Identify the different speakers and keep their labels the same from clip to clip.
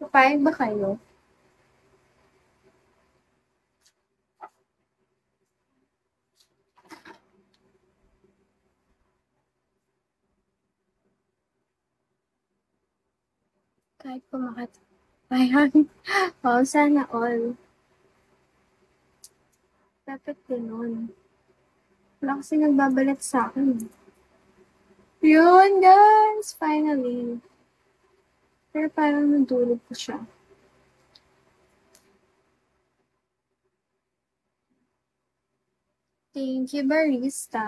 Speaker 1: Papayag ba kayo? Kahit pumakat. Ayan. Oo, sana all. Dapat ganun. Wala kasi nagbabalat sa akin. Yun, guys! Finally. Pero parang nadulog ko siya. Thank you, barista.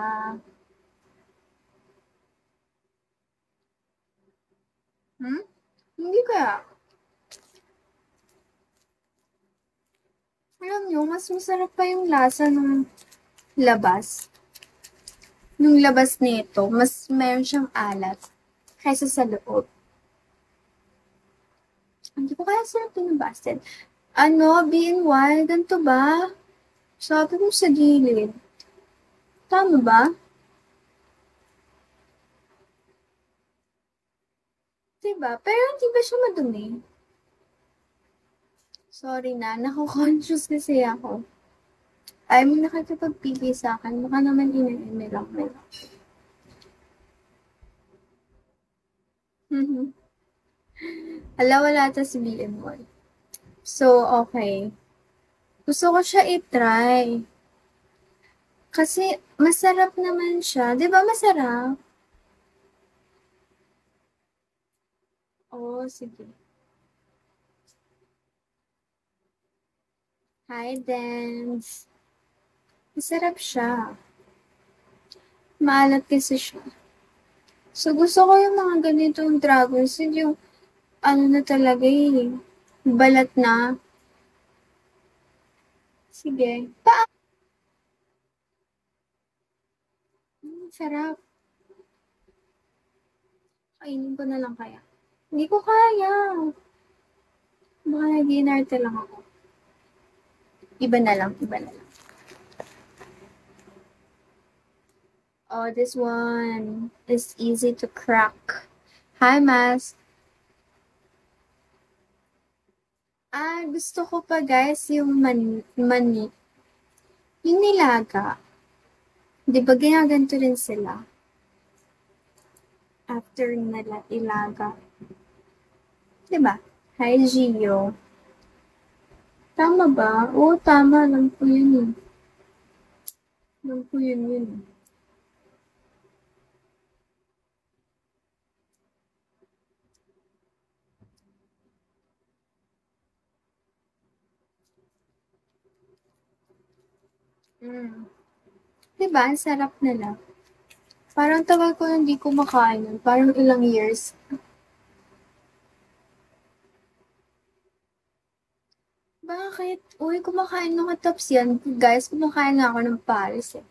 Speaker 1: Hmm? Hindi kaya. Alam nyo, mas masarap pa yung lasa ng labas. Nung labas nito, mas meron siyang alat kaysa sa loob. Hindi ko kaya sarap din ng Bastel. Ano, BNY, ganito ba? Sabi mo sa gilid. Tama ba? Diba? Pero hindi ba siya madumi? Sorry na, nako-conscious kasi ako. Ay, may nakakipagpigay sa akin. Baka naman ina-email lang nila. Hala, wala ata si BNY. So, okay. Gusto ko siya i-try. Kasi, masarap naman siya. Di ba masarap? Oo, sige. Hi, Dance. Masarap siya. Maalat kasi siya. So, gusto ko yung mga ganitong dragon seed, yung ano na talaga eh, balat na. Sige. Sarap. Kainin ko na lang kaya. Hindi ko kaya. Baka nag-inarte lang ako. Iba na lang, iba na lang. Oh, this one is easy to crack. Hi, Mas. Gusto ko pa guys yung mani. Yung nilaga. Di ba ginaganto rin sila? After nila ilaga. Di ba? Hi, Gio. Tama ba? Oo, tama. Alam ko yun eh. Alam ko yun. Mm. Diba? Ang sarap nila. Parang tagal ko hindi kumakain nun. Parang ilang years. Bakit? Uy, kumakain ng tops yan. Guys, kumakain na ako ng Paris eh.